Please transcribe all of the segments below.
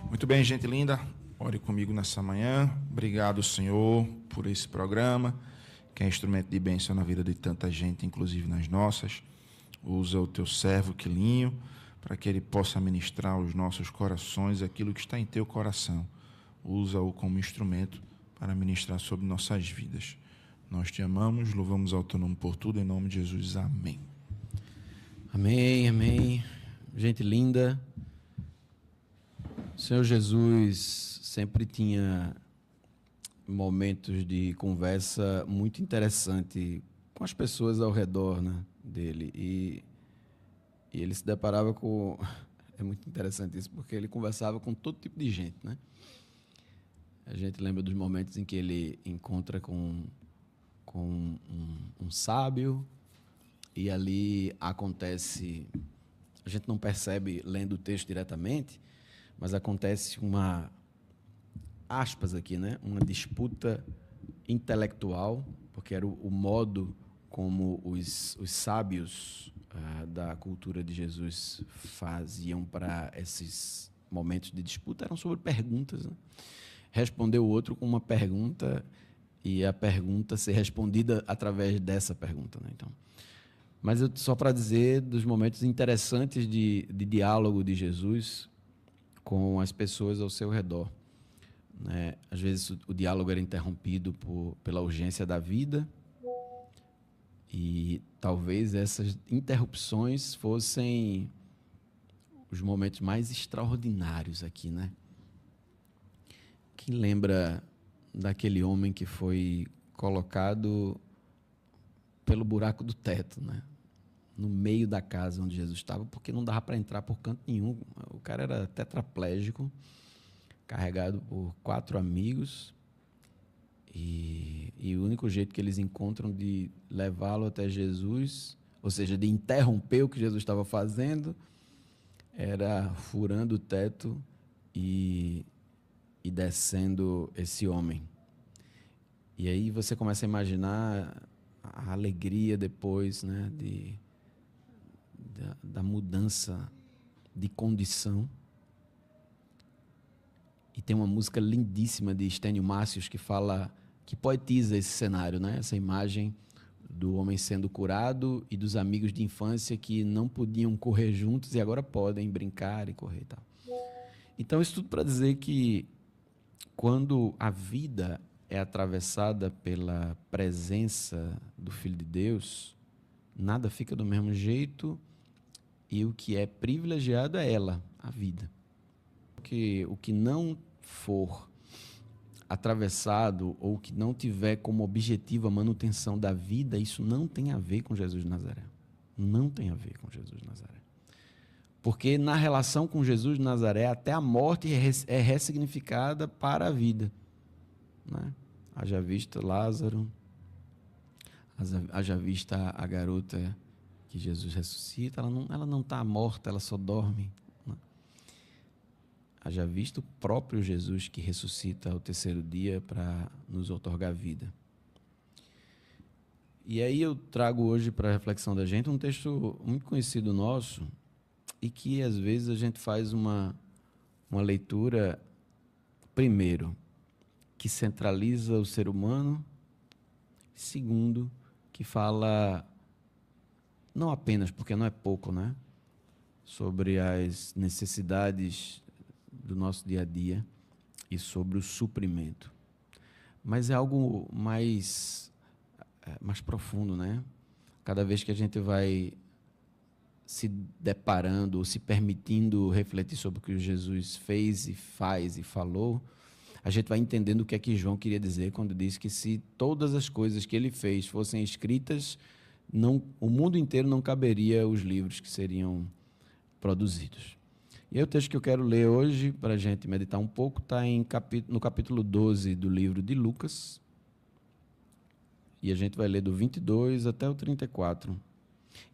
Muito bem, gente linda, ore comigo nessa manhã. Obrigado, Senhor, por esse programa, que é instrumento de bênção na vida de tanta gente, inclusive nas nossas. Usa o teu servo, Quilinho, para que ele possa ministrar aos nossos corações aquilo que está em teu coração. Usa-o como instrumento para ministrar sobre nossas vidas. Nós te amamos, louvamos ao teu nome por tudo, em nome de Jesus. Amém. Amém, amém. Gente linda, o Senhor Jesus sempre tinha momentos de conversa muito interessante com as pessoas ao redor, né, dele. E ele se deparava com... É muito interessante isso, porque ele conversava com todo tipo de gente, né? A gente lembra dos momentos em que ele encontra com um sábio, e ali acontece... A gente não percebe lendo o texto diretamente, mas acontece uma, aspas aqui, né? Uma disputa intelectual, porque era o modo como os sábios da cultura de Jesus faziam para esses momentos de disputa, eram sobre perguntas, né? Responder o outro com uma pergunta e a pergunta ser respondida através dessa pergunta, né? Então, mas só para dizer dos momentos interessantes de diálogo de Jesus com as pessoas ao seu redor, né? Às vezes o diálogo era interrompido pela urgência da vida, e talvez essas interrupções fossem os momentos mais extraordinários aqui, né? Quem lembra daquele homem que foi colocado pelo buraco do teto, né? No meio da casa onde Jesus estava, porque não dava para entrar por canto nenhum. O cara era tetraplégico, carregado por 4 amigos, e o único jeito que eles encontram de levá-lo até Jesus, ou seja, de interromper o que Jesus estava fazendo, era furando o teto e descendo esse homem. E aí você começa a imaginar a alegria depois, né, da mudança de condição. E tem uma música lindíssima de Estênio Márcios que poetiza esse cenário, né? Essa imagem do homem sendo curado e dos amigos de infância que não podiam correr juntos e agora podem brincar e correr e tal. Então, isso tudo para dizer que quando a vida é atravessada pela presença do Filho de Deus, nada fica do mesmo jeito, e o que é privilegiado é ela, a vida. Porque o que não for atravessado ou que não tiver como objetivo a manutenção da vida, isso não tem a ver com Jesus de Nazaré. Não tem a ver com Jesus de Nazaré. Porque na relação com Jesus de Nazaré, até a morte é ressignificada para a vida, né? Haja vista Lázaro, haja vista a garota que Jesus ressuscita, ela não está morta, ela só dorme, né? Haja visto o próprio Jesus que ressuscita ao terceiro dia para nos outorgar vida. E aí eu trago hoje para a reflexão da gente um texto muito conhecido nosso, e que às vezes a gente faz uma leitura, primeiro, que centraliza o ser humano, segundo, que fala, não apenas, porque não é pouco, né, sobre as necessidades do nosso dia a dia e sobre o suprimento, mas é algo mais profundo, né? Cada vez que a gente vai se deparando ou se permitindo refletir sobre o que Jesus fez e faz e falou, a gente vai entendendo o que é que João queria dizer quando disse que se todas as coisas que ele fez fossem escritas, o mundo inteiro não caberia os livros que seriam produzidos. E aí o texto que eu quero ler hoje, para a gente meditar um pouco, está no capítulo 12 do livro de Lucas, e a gente vai ler do 22 até o 34.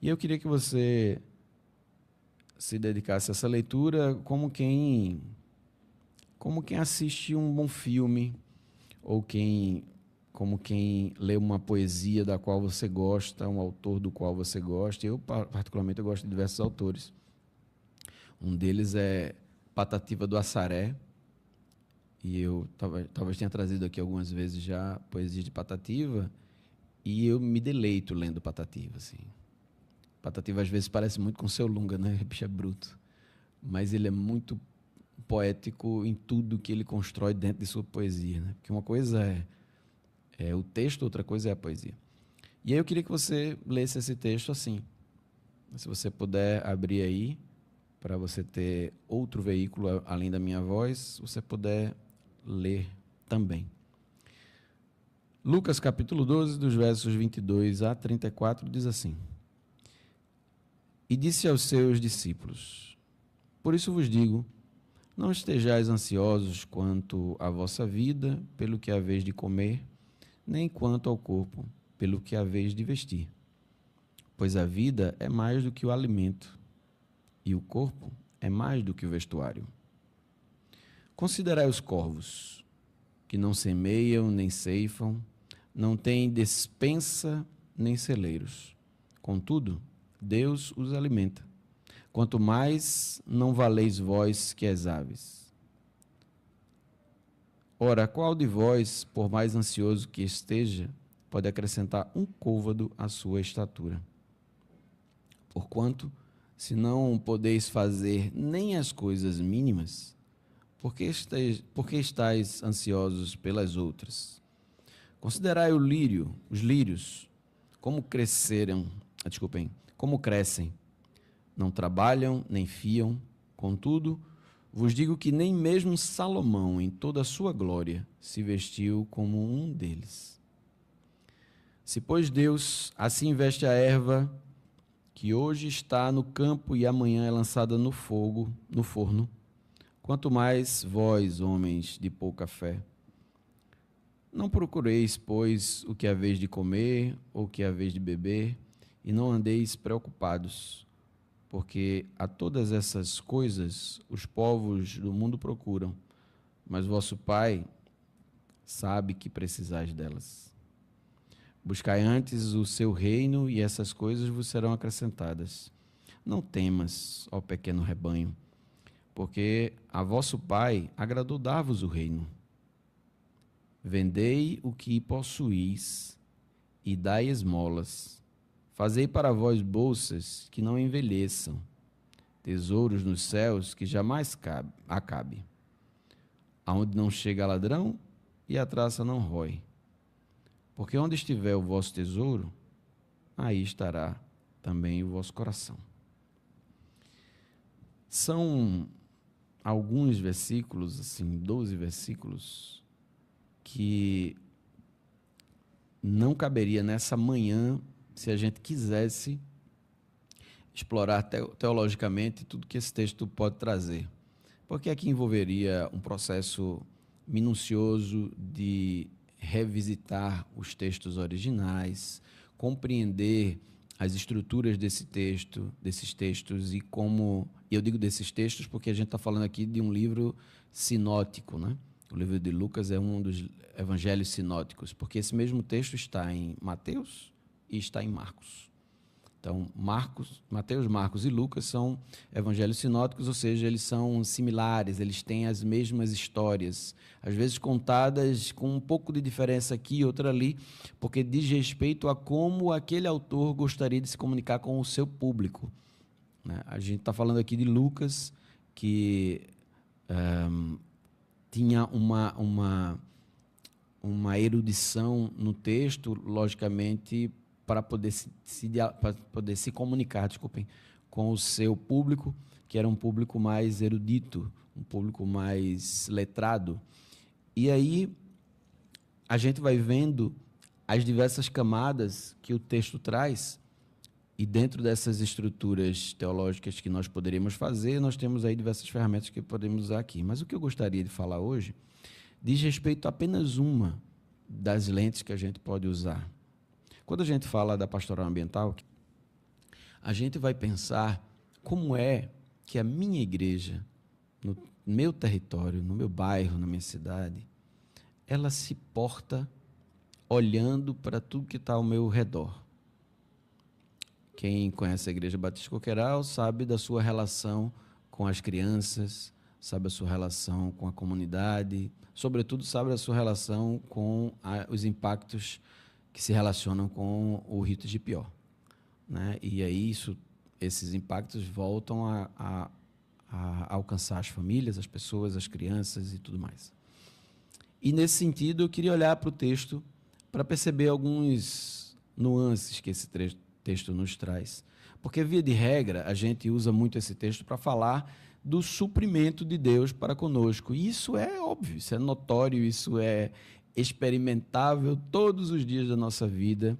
E eu queria que você se dedicasse a essa leitura como quem assiste um bom filme, ou como quem lê uma poesia da qual você gosta, um autor do qual você gosta. Eu, particularmente, gosto de diversos autores. Um deles é Patativa do Assaré, e eu talvez tenha trazido aqui algumas vezes já poesia de Patativa, e eu me deleito lendo Patativa, assim. Patativa às vezes parece muito com Seu Lunga, né? Bicho é bruto. Mas ele é muito poético em tudo que ele constrói dentro de sua poesia, né? Porque uma coisa é o texto, outra coisa é a poesia. E aí eu queria que você lesse esse texto assim. Se você puder abrir aí, para você ter outro veículo além da minha voz, se você puder ler também. Lucas capítulo 12, dos versos 22 a 34, diz assim: E disse aos seus discípulos: Por isso vos digo, não estejais ansiosos quanto à vossa vida, pelo que haveis de comer, nem quanto ao corpo, pelo que haveis de vestir. Pois a vida é mais do que o alimento, e o corpo é mais do que o vestuário. Considerai os corvos, que não semeiam nem ceifam, não têm despensa nem celeiros. Contudo, Deus os alimenta. Quanto mais não valeis vós que as aves. Ora, qual de vós, por mais ansioso que esteja, pode acrescentar um côvado à sua estatura? Porquanto, se não podeis fazer nem as coisas mínimas, por que estáis ansiosos pelas outras? Considerai os lírios, como crescem. Não trabalham, nem fiam. Contudo, vos digo que nem mesmo Salomão, em toda a sua glória, se vestiu como um deles. Se, pois, Deus assim veste a erva, que hoje está no campo e amanhã é lançada no forno, quanto mais vós, homens de pouca fé. Não procureis, pois, o que haveis de comer ou o que haveis de beber, e não andeis preocupados, porque a todas essas coisas os povos do mundo procuram, mas vosso Pai sabe que precisais delas. Buscai antes o seu reino, e essas coisas vos serão acrescentadas. Não temas, ó pequeno rebanho, porque a vosso Pai agradou dar-vos o reino. Vendei o que possuís e dai esmolas. Fazei para vós bolsas que não envelheçam, tesouros nos céus que jamais acabe, aonde não chega ladrão e a traça não rói. Porque onde estiver o vosso tesouro, aí estará também o vosso coração. São alguns versículos, assim, 12 versículos, que não caberia nessa manhã se a gente quisesse explorar teologicamente tudo que esse texto pode trazer. Porque aqui envolveria um processo minucioso de revisitar os textos originais, compreender as estruturas desses textos e como... Eu digo desses textos porque a gente está falando aqui de um livro sinótico, né? O livro de Lucas é um dos evangelhos sinóticos, porque esse mesmo texto está em Mateus e está em Marcos. Então, Mateus, Marcos e Lucas são evangelhos sinóticos, ou seja, eles são similares, eles têm as mesmas histórias, às vezes contadas com um pouco de diferença aqui e outra ali, porque diz respeito a como aquele autor gostaria de se comunicar com o seu público, né? A gente está falando aqui de Lucas, que tinha uma erudição no texto, logicamente, para poder se comunicar, com o seu público, que era um público mais erudito, um público mais letrado. E aí a gente vai vendo as diversas camadas que o texto traz, e dentro dessas estruturas teológicas que nós poderíamos fazer, nós temos aí diversas ferramentas que podemos usar aqui. Mas o que eu gostaria de falar hoje diz respeito a apenas uma das lentes que a gente pode usar. Quando a gente fala da pastoral ambiental, a gente vai pensar como é que a minha igreja, no meu território, no meu bairro, na minha cidade, ela se porta olhando para tudo que está ao meu redor. Quem conhece a Igreja Batista Coqueiral sabe da sua relação com as crianças, sabe a sua relação com a comunidade, sobretudo sabe a sua relação com os impactos que se relacionam com o rito de Pior, né? E aí esses impactos voltam a alcançar as famílias, as pessoas, as crianças e tudo mais. E nesse sentido eu queria olhar para o texto para perceber alguns nuances que esse texto nos traz. Porque, via de regra, a gente usa muito esse texto para falar do suprimento de Deus para conosco. E isso é óbvio, isso é notório, isso é experimentável todos os dias da nossa vida,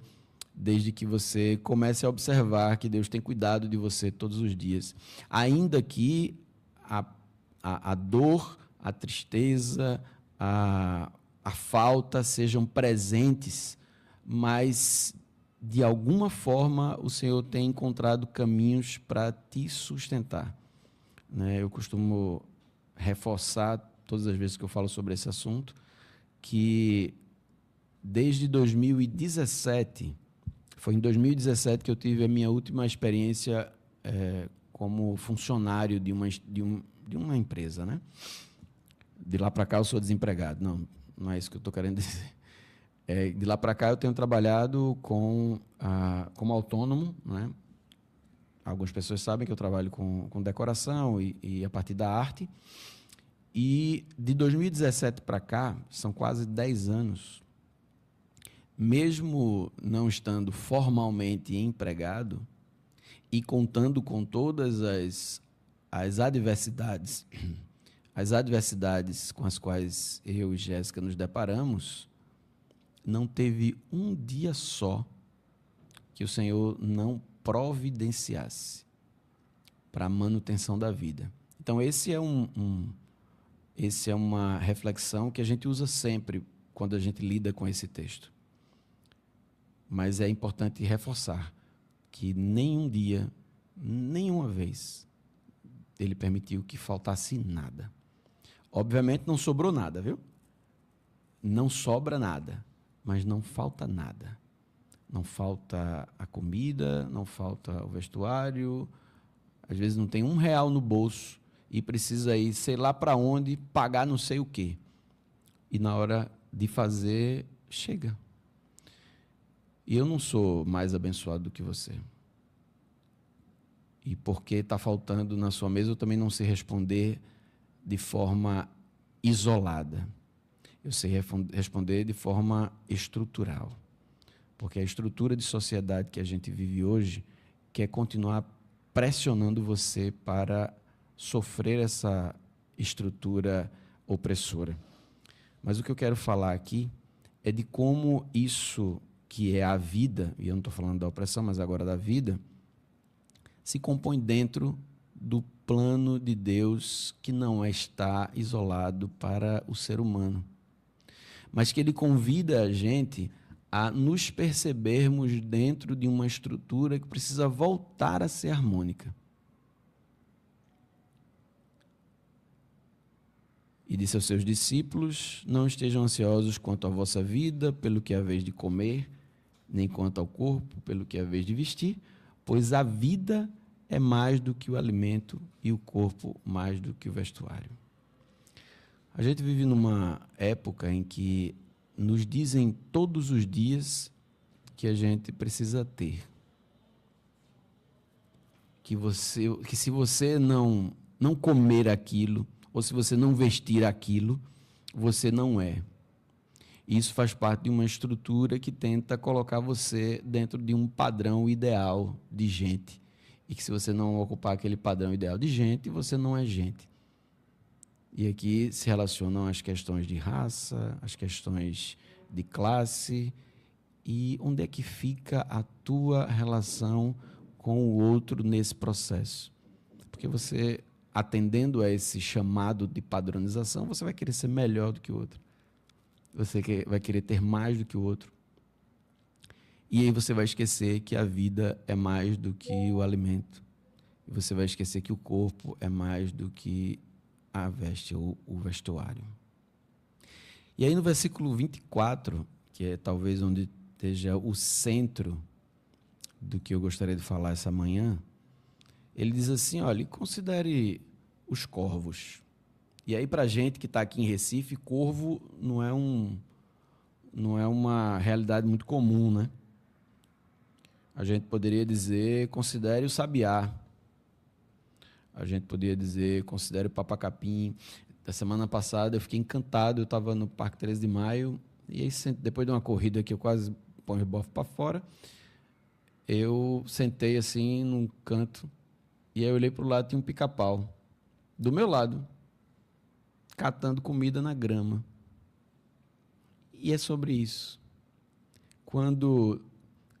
desde que você comece a observar que Deus tem cuidado de você todos os dias. Ainda que a dor, a tristeza, a falta sejam presentes, mas de alguma forma o Senhor tem encontrado caminhos para te sustentar, né? Eu costumo reforçar todas as vezes que eu falo sobre esse assunto que desde 2017, foi em 2017 que eu tive a minha última experiência como funcionário de uma empresa, né? De lá para cá eu sou desempregado. Não é isso que eu estou querendo dizer. De lá para cá eu tenho trabalhado como autônomo, né? Algumas pessoas sabem que eu trabalho com decoração e a partir da arte. E de 2017 para cá, são quase 10 anos, mesmo não estando formalmente empregado e contando com todas as adversidades, com as quais eu e Jéssica nos deparamos, não teve um dia só que o Senhor não providenciasse para a manutenção da vida. Então, esse é uma reflexão que a gente usa sempre quando a gente lida com esse texto. Mas é importante reforçar que nenhum dia, nenhuma vez, ele permitiu que faltasse nada. Obviamente não sobrou nada, viu? Não sobra nada, mas não falta nada. Não falta a comida, não falta o vestuário, às vezes não tem R$1 no bolso e precisa ir, sei lá para onde, pagar não sei o quê. E na hora de fazer, chega. E eu não sou mais abençoado do que você. E porque está faltando na sua mesa, eu também não sei responder de forma isolada. Eu sei responder de forma estrutural. Porque a estrutura de sociedade que a gente vive hoje quer continuar pressionando você para sofrer essa estrutura opressora. Mas o que eu quero falar aqui é de como isso que é a vida, e eu não estou falando da opressão, mas agora da vida, se compõe dentro do plano de Deus que não está isolado para o ser humano, mas que ele convida a gente a nos percebermos dentro de uma estrutura que precisa voltar a ser harmônica. E disse aos seus discípulos: não estejam ansiosos quanto à vossa vida, pelo que é a vez de comer, nem quanto ao corpo, pelo que é a vez de vestir, pois a vida é mais do que o alimento e o corpo mais do que o vestuário. A gente vive numa época em que nos dizem todos os dias que a gente precisa ter. Que se você não comer aquilo, ou se você não vestir aquilo, você não é. Isso faz parte de uma estrutura que tenta colocar você dentro de um padrão ideal de gente. E que se você não ocupar aquele padrão ideal de gente, você não é gente. E aqui se relacionam as questões de raça, as questões de classe, e onde é que fica a tua relação com o outro nesse processo. Porque você, atendendo a esse chamado de padronização, você vai querer ser melhor do que o outro. Você vai querer ter mais do que o outro. E aí você vai esquecer que a vida é mais do que o alimento. E você vai esquecer que o corpo é mais do que a veste ou o vestuário. E aí no versículo 24, que é talvez onde esteja o centro do que eu gostaria de falar essa manhã, ele diz assim: olha, considere os corvos. E aí, para a gente que está aqui em Recife, corvo não é uma realidade muito comum, né? A gente poderia dizer, considere o sabiá. A gente poderia dizer, considere o papacapim. Da semana passada eu fiquei encantado, eu estava no Parque 13 de Maio, e aí, depois de uma corrida que eu quase ponho o bofe para fora, eu sentei assim num canto, e aí eu olhei para o lado, tinha um pica-pau. Do meu lado, catando comida na grama. E é sobre isso. Quando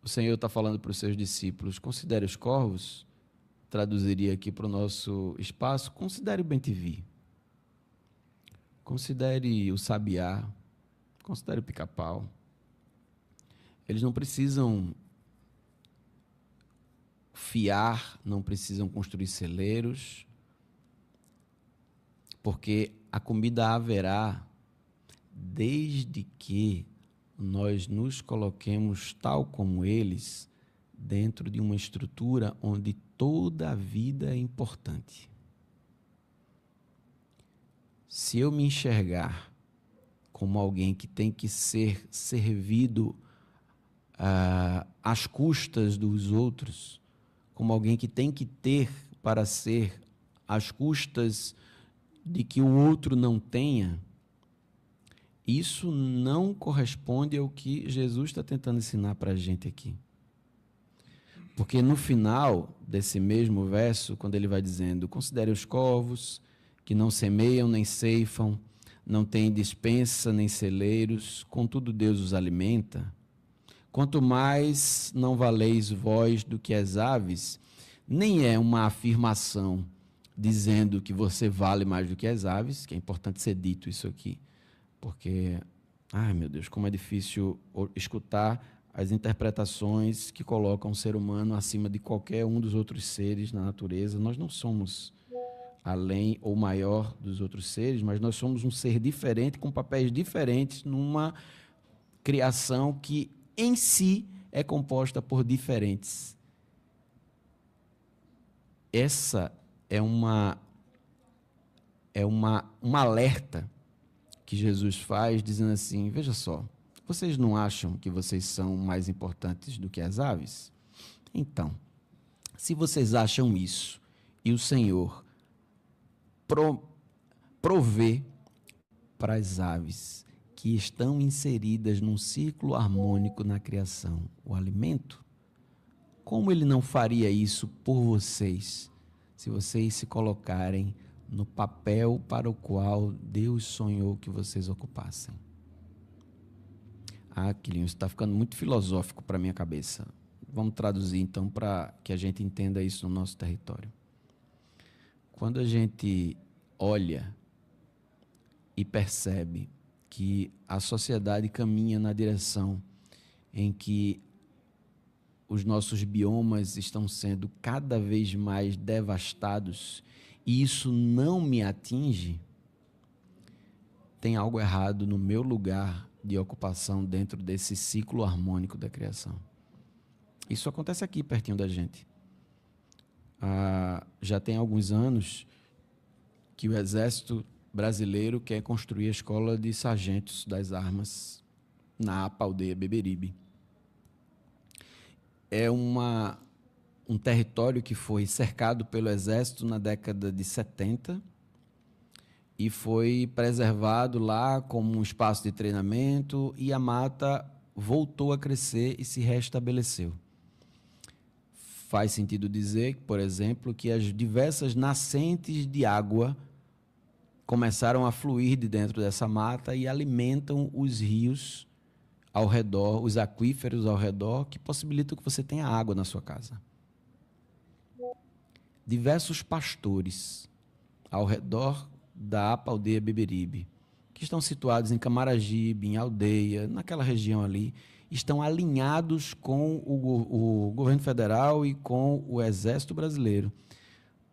o Senhor está falando para os seus discípulos, considere os corvos, traduziria aqui para o nosso espaço, considere o bem-te-vi. Considere o sabiá, considere o pica-pau. Eles não precisam fiar, não precisam construir celeiros, porque a comida haverá desde que nós nos coloquemos tal como eles dentro de uma estrutura onde toda a vida é importante. Se eu me enxergar como alguém que tem que ser servido às custas dos outros, como alguém que tem que ter para ser às custas de que o outro não tenha, isso não corresponde ao que Jesus está tentando ensinar para a gente aqui. Porque no final desse mesmo verso, quando ele vai dizendo, considere os corvos, que não semeiam nem ceifam, não têm despensa nem celeiros, contudo Deus os alimenta. Quanto mais não valeis vós do que as aves, nem é uma afirmação dizendo que você vale mais do que as aves, que é importante ser dito isso aqui, porque, ai meu Deus, como é difícil escutar as interpretações que colocam o ser humano acima de qualquer um dos outros seres na natureza. Nós não somos além ou maior dos outros seres, mas nós somos um ser diferente, com papéis diferentes, numa criação que em si é composta por diferentes. Essa é um alerta que Jesus faz, dizendo assim, veja só, vocês não acham que vocês são mais importantes do que as aves? Então, se vocês acham isso, e o Senhor provê para as aves que estão inseridas num ciclo harmônico na criação o alimento, como ele não faria isso por vocês, se vocês se colocarem no papel para o qual Deus sonhou que vocês ocupassem? Ah, Quilinho, isso está ficando muito filosófico para a minha cabeça. Vamos traduzir então para que a gente entenda isso no nosso território. Quando a gente olha e percebe que a sociedade caminha na direção em que os nossos biomas estão sendo cada vez mais devastados e isso não me atinge, tem algo errado no meu lugar de ocupação dentro desse ciclo harmônico da criação. Isso acontece aqui, pertinho da gente. Já tem alguns anos que o Exército Brasileiro quer construir a escola de sargentos das armas na APA Aldeia Beberibe. É um território que foi cercado pelo Exército na década de 70 e foi preservado lá como um espaço de treinamento e a mata voltou a crescer e se restabeleceu. Faz sentido dizer, por exemplo, que as diversas nascentes de água começaram a fluir de dentro dessa mata e alimentam os rios ao redor, os aquíferos ao redor, que possibilitam que você tenha água na sua casa. Diversos pastores ao redor da APA Aldeia Beberibe, que estão situados em Camaragibe, em Aldeia, naquela região ali, estão alinhados com o governo federal e com o Exército Brasileiro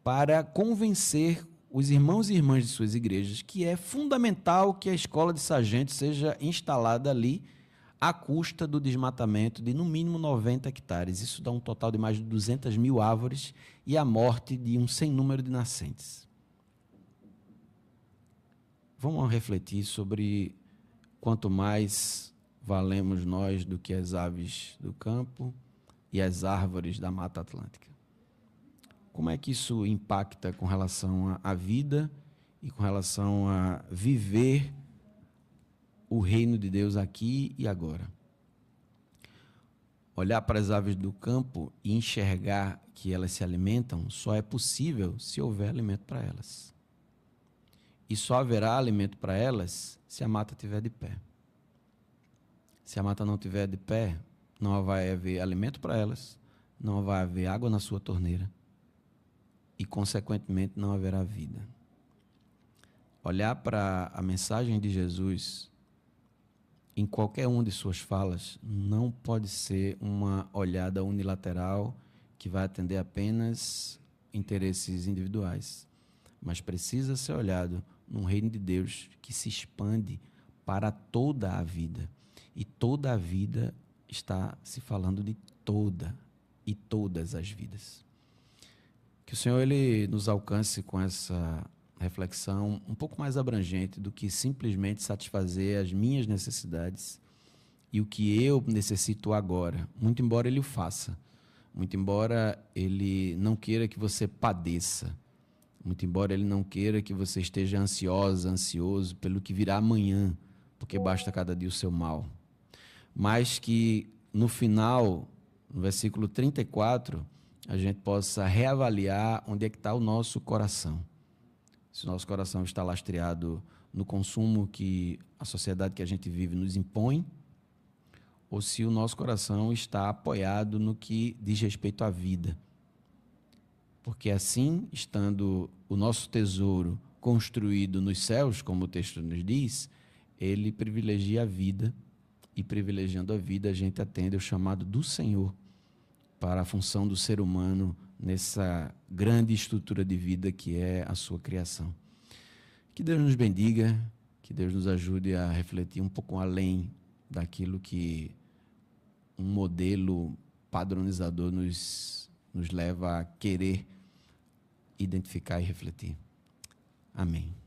para convencer os irmãos e irmãs de suas igrejas que é fundamental que a escola de sargentos seja instalada ali à custa do desmatamento de, no mínimo, 90 hectares. Isso dá um total de mais de 200 mil árvores e a morte de um sem número de nascentes. vamos refletir sobre quanto mais valemos nós do que as aves do campo e as árvores da Mata Atlântica. Como é que isso impacta com relação à vida e com relação a viver o reino de Deus aqui e agora? Olhar para as aves do campo e enxergar que elas se alimentam só é possível se houver alimento para elas. E só haverá alimento para elas se a mata estiver de pé. Se a mata não estiver de pé, não vai haver alimento para elas, não vai haver água na sua torneira e, consequentemente, não haverá vida. Olhar para a mensagem de Jesus em qualquer uma de suas falas não pode ser uma olhada unilateral que vai atender apenas interesses individuais, mas precisa ser olhado num reino de Deus que se expande para toda a vida. E toda a vida está se falando de toda e todas as vidas. Que o Senhor ele nos alcance com essa reflexão um pouco mais abrangente do que simplesmente satisfazer as minhas necessidades e o que eu necessito agora, muito embora Ele o faça, muito embora Ele não queira que você padeça, muito embora Ele não queira que você esteja ansiosa, ansioso pelo que virá amanhã, porque basta cada dia o seu mal, mas que no final, no versículo 34, a gente possa reavaliar onde é que está o nosso coração. Se o nosso coração está lastreado no consumo que a sociedade que a gente vive nos impõe, ou se o nosso coração está apoiado no que diz respeito à vida. Porque assim, estando o nosso tesouro construído nos céus, como o texto nos diz, ele privilegia a vida, e privilegiando a vida, a gente atende ao chamado do Senhor para a função do ser humano nessa grande estrutura de vida que é a sua criação. Que Deus nos bendiga, que Deus nos ajude a refletir um pouco além daquilo que um modelo padronizador nos leva a querer identificar e refletir. Amém.